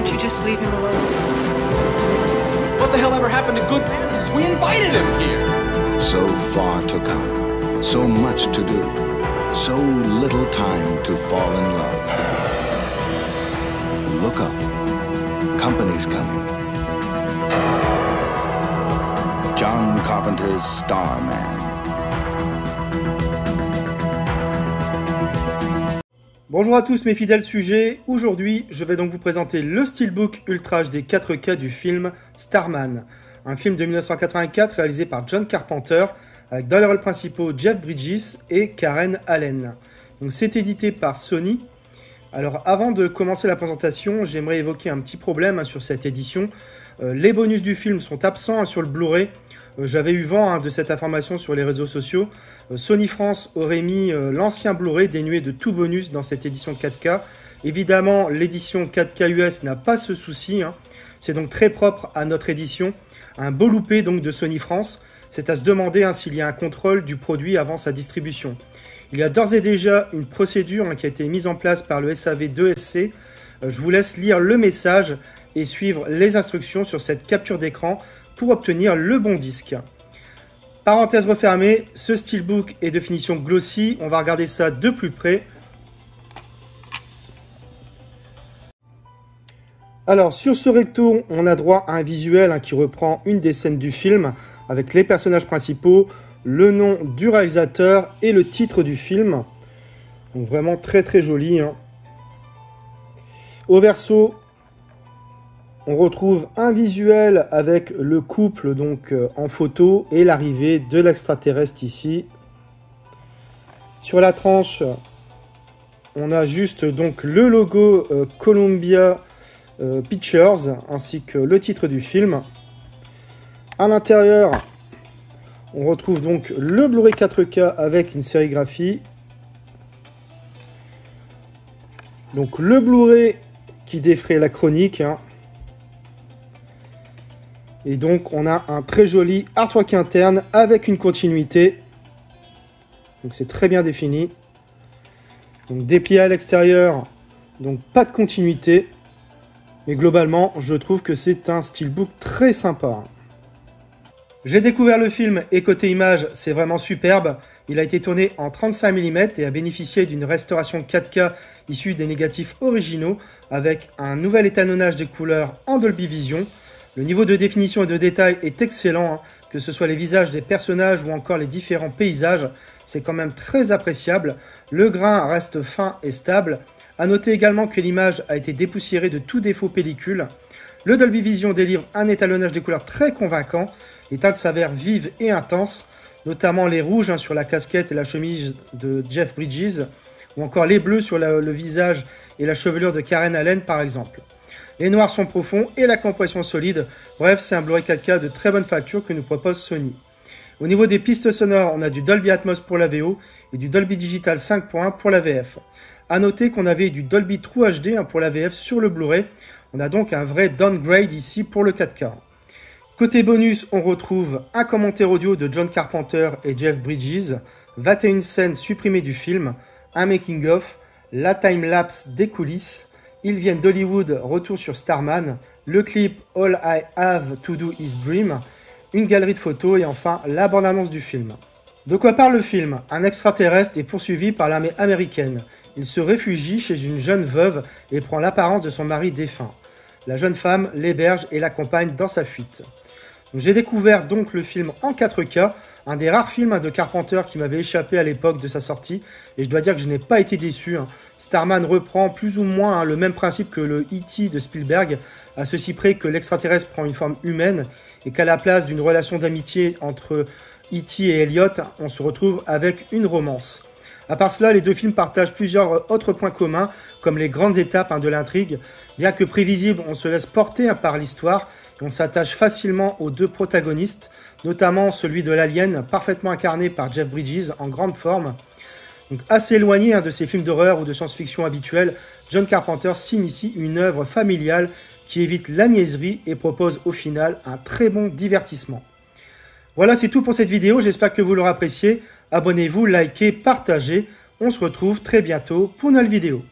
Can't you just leave him alone? What the hell ever happened to good manners? We invited him here. So far to come, so much to do, so little time to fall in love. Look up. Company's coming. John Carpenter's Starman. Bonjour à tous mes fidèles sujets, aujourd'hui je vais donc vous présenter le Steelbook Ultra HD 4K du film Starman, un film de 1984 réalisé par John Carpenter avec dans les rôles principaux Jeff Bridges et Karen Allen. Donc c'est édité par Sony. Alors avant de commencer la présentation, j'aimerais évoquer un petit problème sur cette édition. Les bonus du film sont absents sur le Blu-ray. J'avais eu vent de cette information sur les réseaux sociaux. Sony France aurait mis l'ancien Blu-ray dénué de tout bonus dans cette édition 4K. Évidemment, l'édition 4K US n'a pas ce souci. C'est donc très propre à notre édition. Un beau loupé donc de Sony France. C'est à se demander s'il y a un contrôle du produit avant sa distribution. Il y a d'ores et déjà une procédure qui a été mise en place par le SAV2SC. Je vous laisse lire le message et suivre les instructions sur cette capture d'écran pour obtenir le bon disque. Parenthèse refermée, ce Steelbook est de finition glossy, on va regarder ça de plus près. Alors sur ce recto, on a droit à un visuel qui reprend une des scènes du film, avec les personnages principaux, le nom du réalisateur et le titre du film. Donc vraiment très très joli. Au verso, on retrouve un visuel avec le couple donc en photo et l'arrivée de l'extraterrestre ici. Sur la tranche, on a juste donc le logo Columbia Pictures ainsi que le titre du film. À l'intérieur, on retrouve donc le Blu-ray 4K avec une sérigraphie. Donc le Blu-ray qui défraie la chronique. Et donc on a un très joli artwork interne avec une continuité. Donc c'est très bien défini. Donc déplié à l'extérieur, donc pas de continuité. Mais globalement, je trouve que c'est un steelbook très sympa. J'ai découvert le film et côté image, c'est vraiment superbe. Il a été tourné en 35 mm et a bénéficié d'une restauration 4K issue des négatifs originaux avec un nouvel étalonnage des couleurs en Dolby Vision. Le niveau de définition et de détail est excellent, que ce soit les visages des personnages ou encore les différents paysages, c'est quand même très appréciable. Le grain reste fin et stable. A noter également que l'image a été dépoussiérée de tout défaut pellicule. Le Dolby Vision délivre un étalonnage des couleurs très convaincant. Les teintes s'avèrent vives et intenses, notamment les rouges sur la casquette et la chemise de Jeff Bridges, ou encore les bleus sur le visage et la chevelure de Karen Allen par exemple. Les noirs sont profonds et la compression solide. Bref, c'est un Blu-ray 4K de très bonne facture que nous propose Sony. Au niveau des pistes sonores, on a du Dolby Atmos pour la VO et du Dolby Digital 5.1 pour la VF. A noter qu'on avait du Dolby True HD pour la VF sur le Blu-ray. On a donc un vrai downgrade ici pour le 4K. Côté bonus, on retrouve un commentaire audio de John Carpenter et Jeff Bridges, 21 scènes supprimées du film, un making-of, la time-lapse des coulisses. Ils viennent d'Hollywood, retour sur Starman, le clip All I Have to Do Is Dream, une galerie de photos et enfin la bande-annonce du film. De quoi parle le film? Un extraterrestre est poursuivi par l'armée américaine. Il se réfugie chez une jeune veuve et prend l'apparence de son mari défunt. La jeune femme l'héberge et l'accompagne dans sa fuite. J'ai découvert donc le film en 4K, un des rares films de Carpenter qui m'avait échappé à l'époque de sa sortie, et je dois dire que je n'ai pas été déçu. Starman reprend plus ou moins le même principe que le E.T. de Spielberg, à ceci près que l'extraterrestre prend une forme humaine, et qu'à la place d'une relation d'amitié entre E.T. et Elliot, on se retrouve avec une romance. À part cela, les deux films partagent plusieurs autres points communs, comme les grandes étapes de l'intrigue. Bien que prévisible, on se laisse porter par l'histoire, et on s'attache facilement aux deux protagonistes, notamment celui de l'alien, parfaitement incarné par Jeff Bridges en grande forme. Donc assez éloigné de ses films d'horreur ou de science-fiction habituels, John Carpenter signe ici une œuvre familiale qui évite la niaiserie et propose au final un très bon divertissement. Voilà, c'est tout pour cette vidéo, j'espère que vous l'aurez apprécié. Abonnez-vous, likez, partagez. On se retrouve très bientôt pour une nouvelle vidéo.